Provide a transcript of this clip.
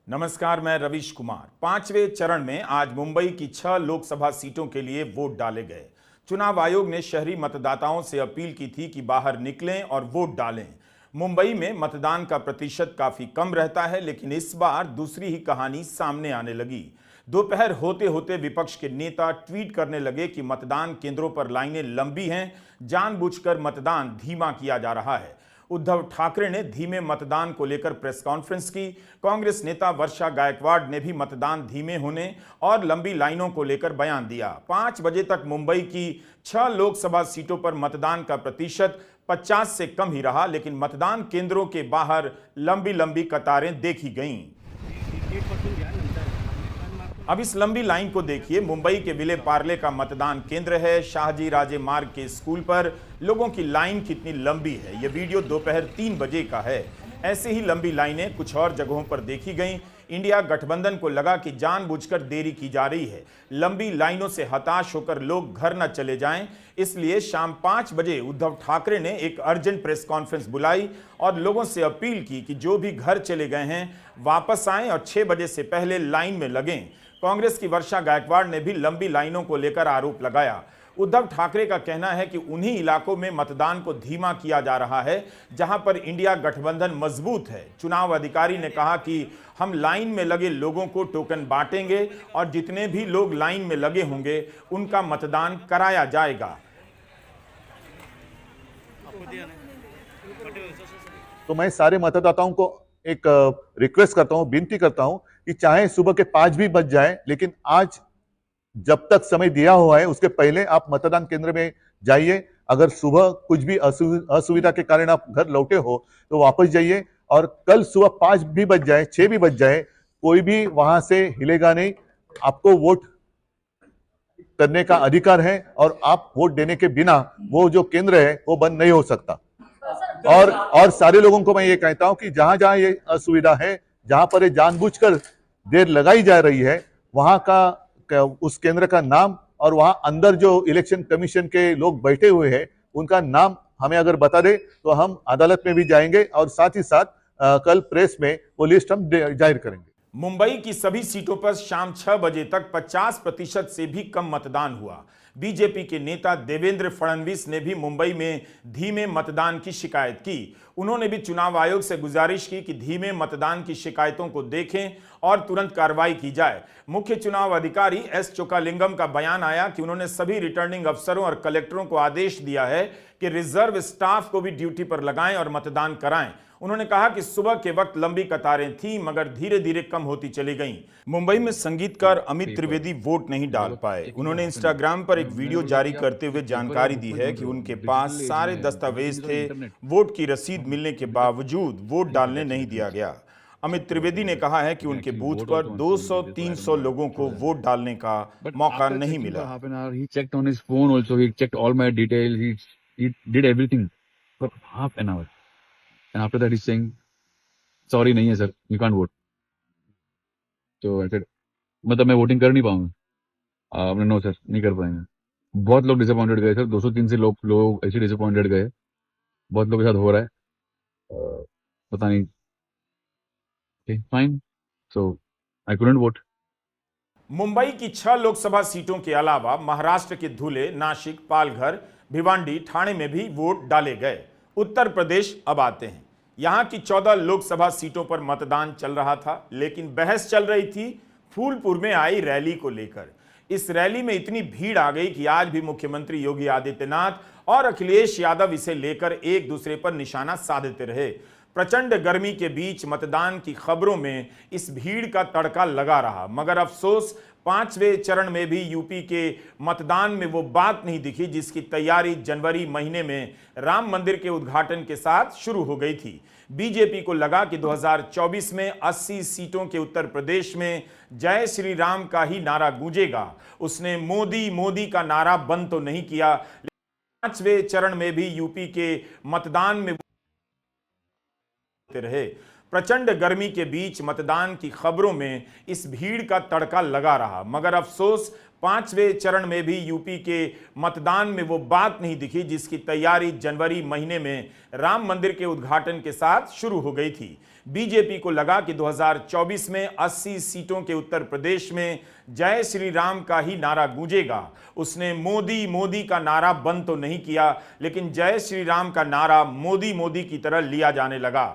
नमस्कार, मैं रवीश कुमार। पांचवें चरण में आज मुंबई की 6 लोकसभा सीटों के लिए वोट डाले गए। चुनाव आयोग ने शहरी मतदाताओं से अपील की थी कि बाहर निकलें और वोट डालें। मुंबई में मतदान का प्रतिशत काफी कम रहता है, लेकिन इस बार दूसरी ही कहानी सामने आने लगी। दोपहर होते होते विपक्ष के नेता ट्वीट करने लगे कि मतदान केंद्रों पर लाइनें लंबी हैं, जानबूझकर मतदान धीमा किया जा रहा है। उद्धव ठाकरे ने धीमे मतदान को लेकर प्रेस कॉन्फ्रेंस की। कांग्रेस नेता वर्षा गायकवाड़ ने भी मतदान धीमे होने और लंबी लाइनों को लेकर बयान दिया। 5 बजे तक मुंबई की 6 लोकसभा सीटों पर मतदान का प्रतिशत 50 से कम ही रहा, लेकिन मतदान केंद्रों के बाहर लंबी लंबी कतारें देखी गईं। अब इस लंबी लाइन को देखिए। मुंबई के विले पार्ले का मतदान केंद्र है। शाहजी राजे मार्ग के स्कूल पर लोगों की लाइन कितनी लंबी है, यह वीडियो दोपहर 3 बजे का है। ऐसे ही लंबी लाइनें कुछ और जगहों पर देखी गईं। इंडिया गठबंधन को लगा कि जानबूझकर देरी की जा रही है, लंबी लाइनों से हताश होकर लोग घर न चले जाएं, इसलिए शाम 5 बजे उद्धव ठाकरे ने एक अर्जेंट प्रेस कॉन्फ्रेंस बुलाई और लोगों से अपील की कि जो भी घर चले गए हैं वापस आएं और 6 बजे से पहले लाइन में लगें। कांग्रेस की वर्षा गायकवाड़ ने भी लंबी लाइनों को लेकर आरोप लगाया। उद्धव ठाकरे का कहना है कि उन्हीं इलाकों में मतदान को धीमा किया जा रहा है जहां पर इंडिया गठबंधन मजबूत है। चुनाव अधिकारी ने कहा कि हम लाइन में लगे लोगों को टोकन बांटेंगे और जितने भी लोग लाइन में लगे होंगे उनका मतदान कराया जाएगा। तो मैं सारे मतदाताओं को एक रिक्वेस्ट करता हूं, विनती करता हूं कि चाहे सुबह के 5 भी बज जाए, लेकिन आज जब तक समय दिया हुआ है उसके पहले आप मतदान केंद्र में जाइए। अगर सुबह कुछ भी असुविधा के कारण आप घर लौटे हो तो वापस जाइए, और कल सुबह 5 भी बज जाए, 6 भी बज जाए, कोई भी वहां से हिलेगा नहीं। आपको वोट करने का अधिकार है और आप वोट देने के बिना वो जो केंद्र है वो बंद नहीं हो सकता। और सारे लोगों को मैं ये कहता हूं कि जहां जहां ये असुविधा है, जहां पर ये जानबूझकर देर लगाई जा रही है, वहां का उस केंद्र का नाम और वहां अंदर जो इलेक्शन कमीशन के लोग बैठे हुए हैं उनका नाम हमें अगर बता दे तो हम अदालत में भी जाएंगे और साथ ही साथ कल प्रेस में वो लिस्ट हम जाहिर करेंगे। मुंबई की सभी सीटों पर शाम 6 बजे तक 50% से भी कम मतदान हुआ। बीजेपी के नेता देवेंद्र फडणवीस ने भी मुंबई में धीमे मतदान की शिकायत की। उन्होंने भी चुनाव आयोग से गुजारिश की कि धीमे मतदान की शिकायतों को देखें और तुरंत कार्रवाई की जाए। मुख्य चुनाव अधिकारी एस चोकालिंगम का बयान आया कि उन्होंने सभी रिटर्निंग अफसरों और कलेक्टरों को आदेश दिया है कि रिजर्व स्टाफ को भी ड्यूटी पर लगाएं और मतदान कराएं। उन्होंने कहा कि सुबह के वक्त लंबी कतारें थीं, मगर धीरे धीरे कम होती चली गईं। मुंबई में संगीतकार अमित त्रिवेदी वोट नहीं डाल पाए। उन्होंने इंस्टाग्राम पर एक वीडियो जारी करते हुए जानकारी दी है कि उनके पास सारे दस्तावेज थे, वोट की रसीद मिलने के बावजूद वोट डालने नहीं दिया गया। अमित त्रिवेदी ने कहा है कि उनके बूथ पर 200-300 लोगों को वोट डालने का मौका नहीं मिला। And after that he's saying, sorry नहीं है सर, you can't vote. तो I said, मतलब मैं वोटिंग कर नहीं पाऊंगा। आपने नो सर, नहीं कर पाएंगे। बहुत लोग डिसअपॉइंटेड गए सर, 200-300 से लोग ऐसे डिसअपॉइंटेड गए। बहुत लोगों के साथ हो रहा है, पता नहीं। Okay, fine. So I couldn't vote. Mumbai की 6 लोकसभा सीटों के अलावा महाराष्ट्र के धुले, नासिक, पालघर, भिवांडी, ठाणे में भी वोट डाले गए। उत्तर प्रदेश अब आते हैं। यहां की 14 लोकसभा सीटों पर मतदान चल रहा था, लेकिन बहस चल रही थी फूलपुर में आई रैली को लेकर। इस रैली में इतनी भीड़ आ गई कि आज भी मुख्यमंत्री योगी आदित्यनाथ और अखिलेश यादव इसे लेकर एक दूसरे पर निशाना साधते रहे। प्रचंड गर्मी के बीच मतदान की खबरों में इस भीड़ का तड़का लगा रहा, मगर अफसोस 5वें चरण में भी यूपी के मतदान में वो बात नहीं दिखी जिसकी तैयारी जनवरी महीने में राम मंदिर के उद्घाटन के साथ शुरू हो गई थी। बीजेपी को लगा कि 2024 में 80 सीटों के उत्तर प्रदेश में जय श्री राम का ही नारा गूंजेगा। उसने मोदी मोदी का नारा बंद तो नहीं किया, लेकिन 5वें चरण में भी यूपी के मतदान में रहे। प्रचंड गर्मी के बीच मतदान की खबरों में इस भीड़ का तड़का लगा रहा, मगर अफसोस पांचवें चरण में भी यूपी के मतदान में वो बात नहीं दिखी जिसकी तैयारी जनवरी महीने में राम मंदिर के उद्घाटन के साथ शुरू हो गई थी। बीजेपी को लगा कि 2024 में 80 सीटों के उत्तर प्रदेश में जय श्री राम का ही नारा गूंजेगा। उसने मोदी मोदी का नारा बंद तो नहीं किया, लेकिन जय श्री राम का नारा मोदी मोदी की तरह लिया जाने लगा।